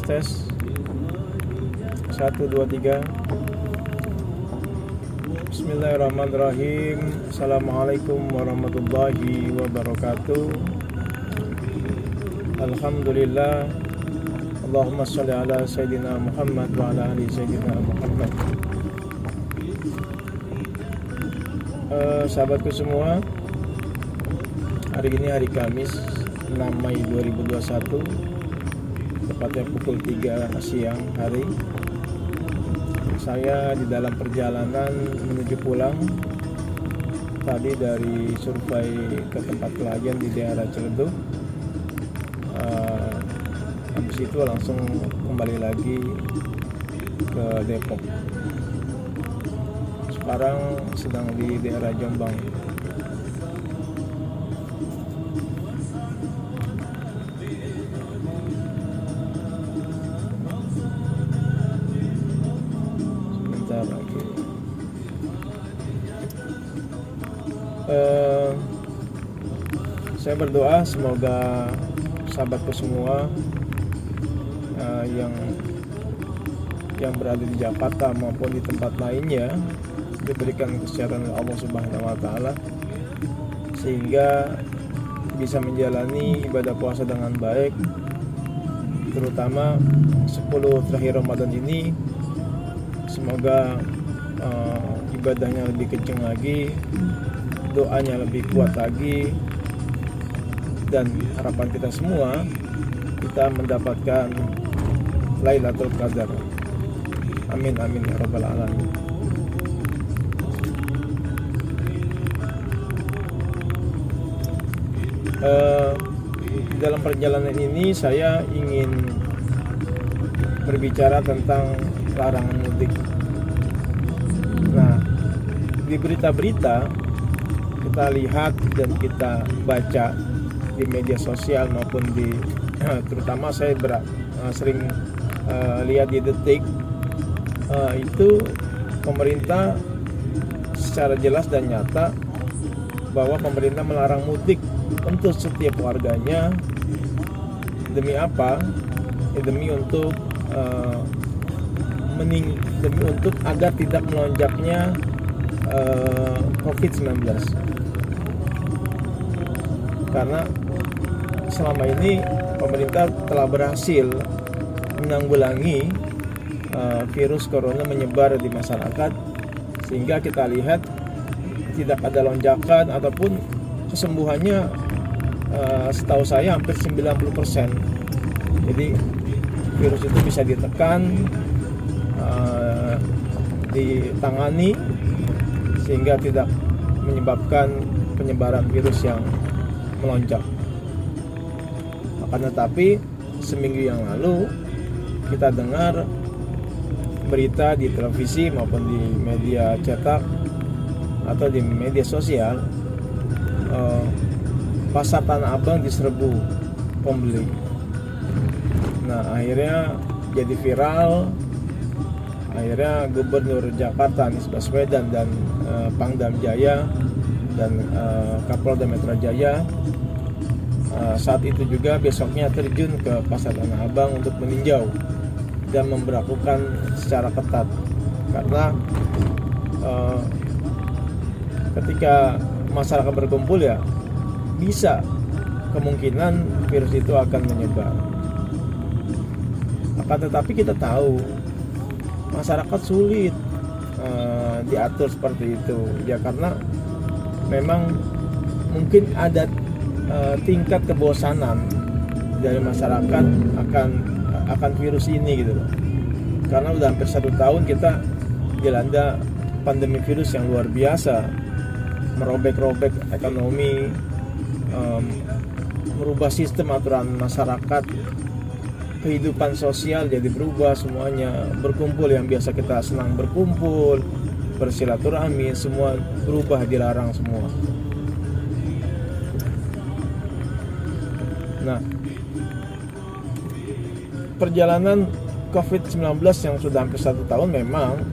tes 1 2 3. Bismillahirrahmanirrahim. Assalamualaikum warahmatullahi wabarakatuh. Alhamdulillah. Allahumma sholli ala Sayyidina Muhammad wa ala ali Sayyidina Muhammad. Sahabatku semua, hari ini hari Kamis 6 Mei 2021, tepatnya pukul 3 siang hari. Saya di dalam perjalanan menuju pulang tadi dari survei ke tempat pelayan di daerah Ciledug. Habis itu langsung kembali lagi ke Depok. Sekarang sedang di daerah Jombang. Sebentar lagi. Saya berdoa semoga sahabatku semua yang berada di Jakarta maupun di tempat lainnya diberikan kesehatan oleh Allah Subhanahu wa taala sehingga bisa menjalani ibadah puasa dengan baik, terutama 10 terakhir Ramadan ini. Semoga ibadahnya lebih kencang lagi, doanya lebih kuat lagi, dan harapan kita semua kita mendapatkan Lailatul Qadar. Amin amin ya rabbal alamin. Dalam perjalanan ini saya ingin berbicara tentang larangan mudik. Nah, di berita-berita kita lihat dan kita baca di media sosial maupun di terutama saya sering lihat di Detik, itu pemerintah secara jelas dan nyata bahwa pemerintah melarang mudik untuk setiap warganya. Demi apa? Demi untuk agar tidak melonjaknya COVID-19. Karena selama ini pemerintah telah berhasil menanggulangi virus corona menyebar di masyarakat, sehingga kita lihat tidak ada lonjakan ataupun kesembuhannya setahu saya hampir 90%. Jadi virus itu bisa ditekan, ditangani sehingga tidak menyebabkan penyebaran virus yang melonjak. Akan tetapi seminggu yang lalu kita dengar berita di televisi maupun di media cetak atau di media sosial, pasar Tanah Abang diserbu pembeli. Nah, akhirnya jadi viral. Akhirnya Gubernur Jakarta Anies Baswedan dan Pangdam Jaya dan Kapolda Metro Jaya saat itu juga besoknya terjun ke pasar Tanah Abang untuk meninjau dan memberlakukan secara ketat, karena ketika masyarakat berkumpul ya bisa kemungkinan virus itu akan menyebar. Akan tetapi kita tahu masyarakat sulit diatur seperti itu ya, karena memang mungkin ada tingkat kebosanan dari masyarakat akan virus ini gitu loh. Karena udah hampir 1 tahun kita dilanda pandemi virus yang luar biasa, merobek-robek ekonomi, merubah sistem aturan masyarakat, kehidupan sosial jadi berubah semuanya. Berkumpul yang biasa kita senang berkumpul, bersilaturahmi, semua berubah, dilarang semua. Nah, perjalanan COVID-19 yang sudah hampir 1 tahun memang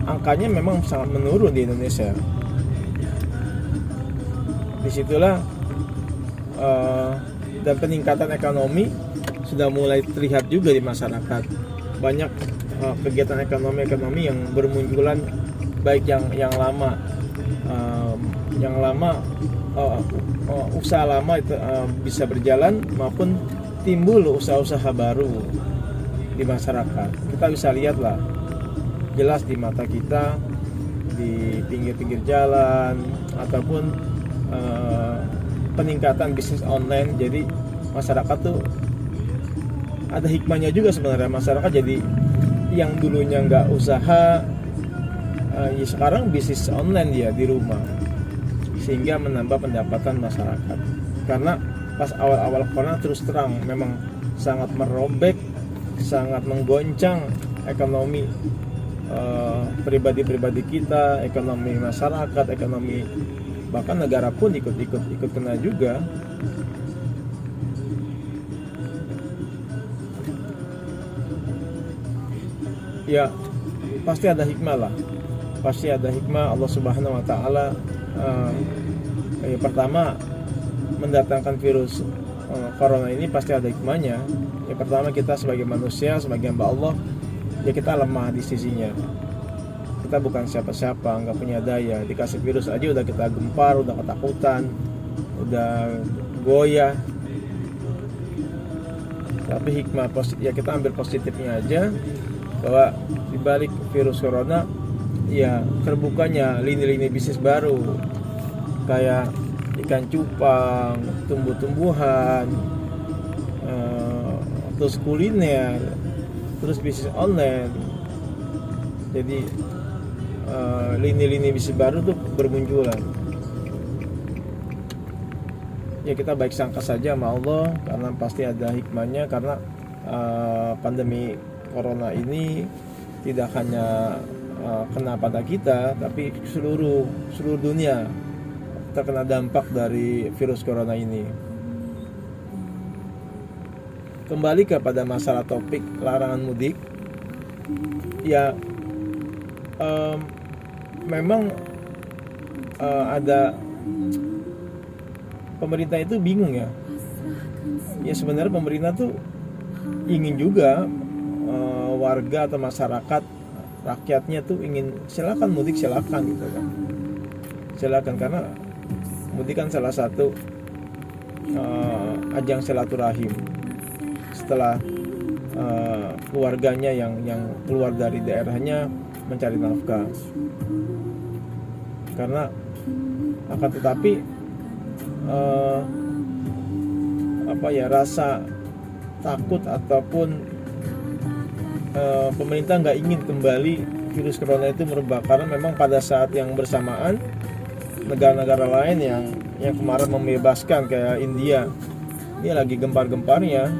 angkanya memang sangat menurun di Indonesia. Disitulah dan peningkatan ekonomi sudah mulai terlihat juga di masyarakat. Banyak kegiatan ekonomi yang bermunculan, baik yang lama, usaha lama itu bisa berjalan, maupun timbul usaha-usaha baru di masyarakat. Kita bisa lihatlah jelas di mata kita, di pinggir-pinggir jalan, ataupun peningkatan bisnis online. Jadi masyarakat tuh ada hikmahnya juga sebenarnya. Masyarakat jadi yang dulunya nggak usaha, ya sekarang bisnis online dia di rumah, sehingga menambah pendapatan masyarakat. Karena pas awal-awal corona terus terang memang sangat merobek, sangat menggoncang ekonomi pribadi-pribadi kita, ekonomi masyarakat, ekonomi bahkan negara pun ikut kena juga. Ya pasti ada hikmah lah, pasti ada hikmah Allah Subhanahu Wa Taala. Pertama, mendatangkan virus corona ini pasti ada hikmahnya. Yang pertama, kita sebagai manusia, sebagai hamba Allah, ya kita lemah di sisinya. Kita bukan siapa-siapa, nggak punya daya. Dikasih virus aja udah kita gempar, udah ketakutan, udah goyah. Tapi hikmah ya kita ambil positifnya aja, bahwa dibalik virus corona ya terbukanya lini-lini bisnis baru, kayak ikan cupang, tumbuh-tumbuhan, terus kuliner, terus bisnis online. Jadi lini-lini bisnis baru tuh bermunculan. Ya kita baik sangka saja sama Allah, karena pasti ada hikmahnya. Karena pandemi corona ini tidak hanya kena pada kita, tapi seluruh dunia terkena dampak dari virus corona ini. Kembali kepada masalah topik larangan mudik, ya memang ada pemerintah itu bingung ya. Ya sebenarnya pemerintah tuh ingin juga warga atau masyarakat, rakyatnya tuh ingin silakan mudik, silakan gitu kan. Silakan, karena mudik kan salah satu ajang silaturahim setelah keluarganya yang keluar dari daerahnya mencari nafkah. Karena akan tetapi rasa takut ataupun pemerintah nggak ingin kembali virus corona itu merebak, karena memang pada saat yang bersamaan negara-negara lain yang kemarin membebaskan, kayak India, ini lagi gempar-gemparnya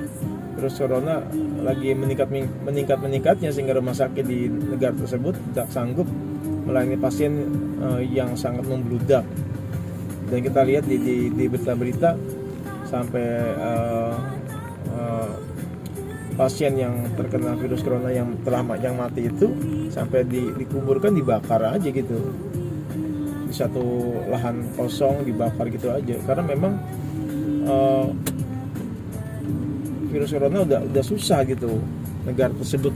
virus corona, lagi meningkatnya, sehingga rumah sakit di negara tersebut tidak sanggup melayani pasien yang sangat membludak. Dan kita lihat di berita-berita sampai pasien yang terkena virus corona yang mati itu sampai dikuburkan, dibakar aja gitu di satu lahan kosong, dibakar gitu aja. Karena memang virus corona udah susah gitu negara tersebut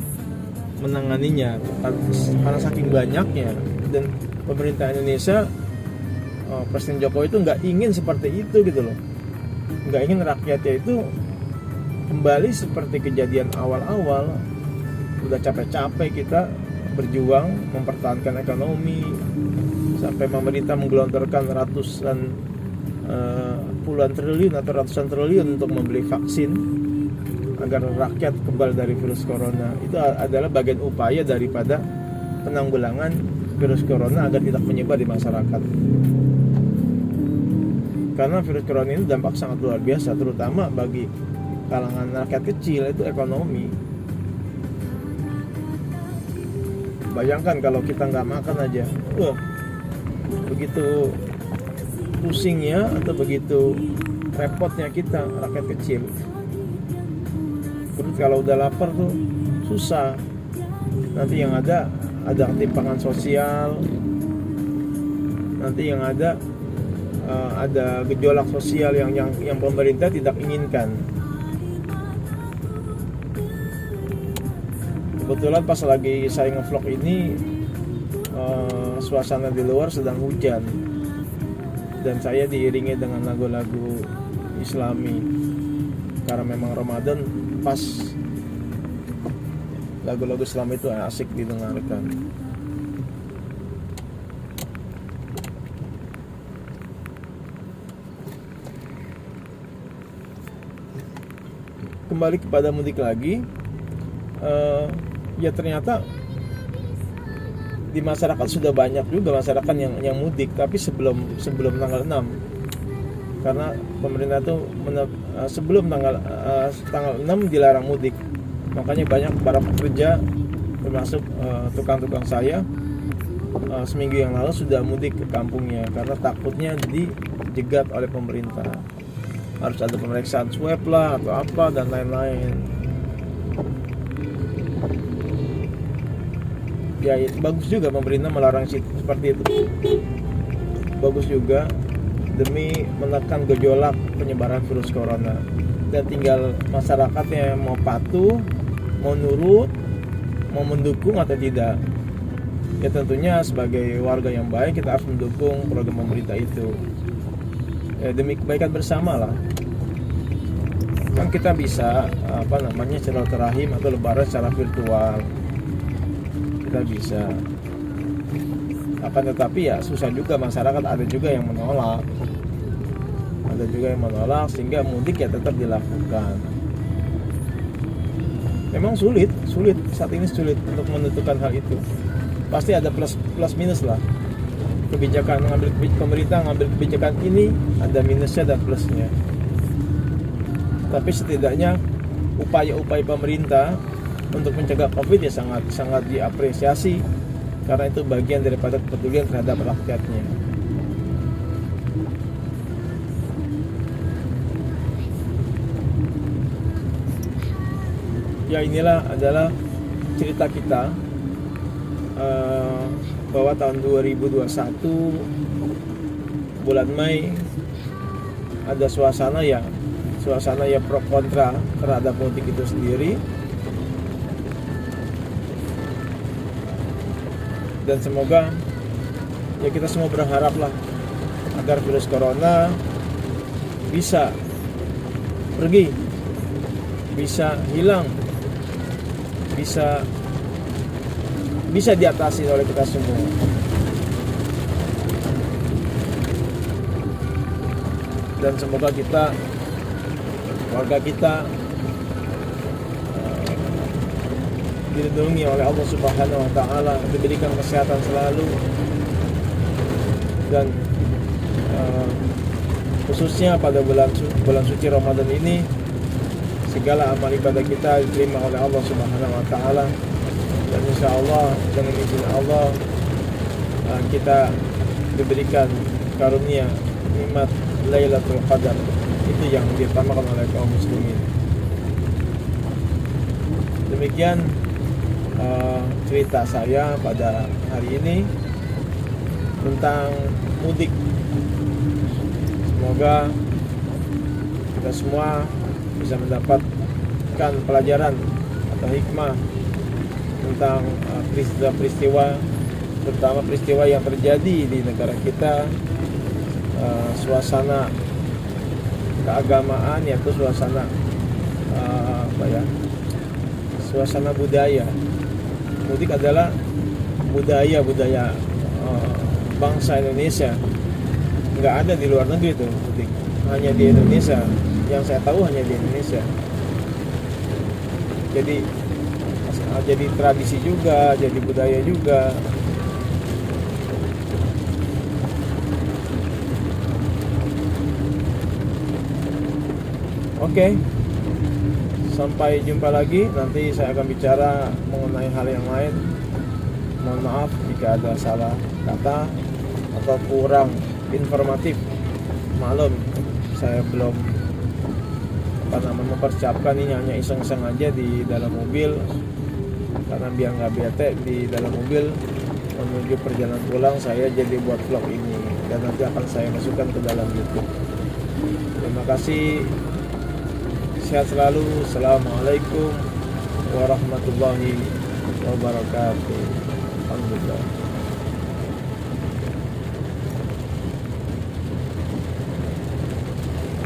menanganinya karena saking banyaknya. Dan pemerintah Indonesia, Presiden Jokowi itu nggak ingin seperti itu gitu loh, nggak ingin rakyatnya itu kembali seperti kejadian awal-awal. Udah capek-capek kita berjuang mempertahankan ekonomi, sampai pemerintah menggelontorkan puluhan triliun atau ratusan triliun untuk membeli vaksin agar rakyat kebal dari virus corona. Itu adalah bagian upaya daripada penanggulangan virus corona agar tidak menyebar di masyarakat. Karena virus corona ini dampak sangat luar biasa, terutama bagi kalangan rakyat kecil, itu ekonomi. Bayangkan kalau kita nggak makan aja, begitu pusingnya atau begitu repotnya kita rakyat kecil. Terus kalau udah lapar tuh susah. Nanti yang ada ketimpangan sosial, nanti yang ada ada gejolak sosial yang pemerintah tidak inginkan. Kebetulan pas lagi saya nge-vlog ini, suasana di luar sedang hujan dan saya diiringi dengan lagu-lagu Islami karena memang Ramadan, pas lagu-lagu Islam itu asik didengarkan. Kembali kepada mudik lagi, ya ternyata di masyarakat sudah banyak juga masyarakat yang mudik, tapi sebelum tanggal 6, karena pemerintah itu sebelum tanggal 6 dilarang mudik. Makanya banyak para pekerja termasuk tukang-tukang saya seminggu yang lalu sudah mudik ke kampungnya karena takutnya dijegat oleh pemerintah, harus ada pemeriksaan swab lah atau apa dan lain-lain. Ya bagus juga pemerintah melarang seperti itu, bagus juga demi menekan gejolak penyebaran virus corona. Dan tinggal masyarakatnya yang mau patuh, mau nurut, mau mendukung atau tidak. Ya tentunya sebagai warga yang baik kita harus mendukung program pemerintah itu, ya, demi kebaikan bersama lah. Kan kita bisa silaturahim atau lebaran secara virtual, kita bisa. Akan tetapi ya susah juga, masyarakat ada juga yang menolak, sehingga mudik ya tetap dilakukan. Memang sulit saat ini, sulit untuk menentukan hal itu. Pasti ada plus minus lah. Pemerintah ngambil kebijakan ini ada minusnya dan plusnya. Tapi setidaknya upaya-upaya pemerintah untuk mencegah COVID ya sangat diapresiasi, karena itu bagian daripada kepedulian terhadap rakyatnya. Ya inilah adalah cerita kita bahwa tahun 2021 bulan Mei ada suasana ya pro kontra terhadap mudik itu sendiri. Dan semoga ya kita semua berharaplah agar virus corona bisa pergi, bisa hilang, bisa diatasi oleh kita semua. Dan semoga kita, warga kita, dilindungi oleh Allah Subhanahu wa Ta'ala, diberikan kesehatan selalu, dan khususnya pada bulan suci Ramadan ini segala amal ibadah kita diterima oleh Allah Subhanahu wa Ta'ala, dan insya Allah dengan izin Allah kita diberikan karunia nikmat Lailatul Qadar, itu yang diutamakan oleh kaum muslimin. Demikian cerita saya pada hari ini tentang mudik. Semoga kita semua bisa mendapatkan pelajaran atau hikmah tentang peristiwa, terutama peristiwa yang terjadi di negara kita, suasana keagamaan, yaitu suasana suasana budaya. Mudik adalah budaya bangsa Indonesia. Nggak ada di luar negeri itu mudik, hanya di Indonesia. Yang saya tahu hanya di Indonesia. Jadi tradisi juga, jadi budaya juga. Oke. Sampai jumpa lagi. Nanti saya akan bicara mengenai hal yang lain. Mohon maaf jika ada salah kata atau kurang informatif. Maklum, saya belum mempersiapkan, ini hanya iseng-iseng aja di dalam mobil, karena biar nggak bete di dalam mobil menuju perjalanan pulang, saya jadi buat vlog ini. dan nanti akan saya masukkan ke dalam YouTube. Terima kasih, sehat selalu. Assalamualaikum warahmatullahi wabarakatuh. Alhamdulillah.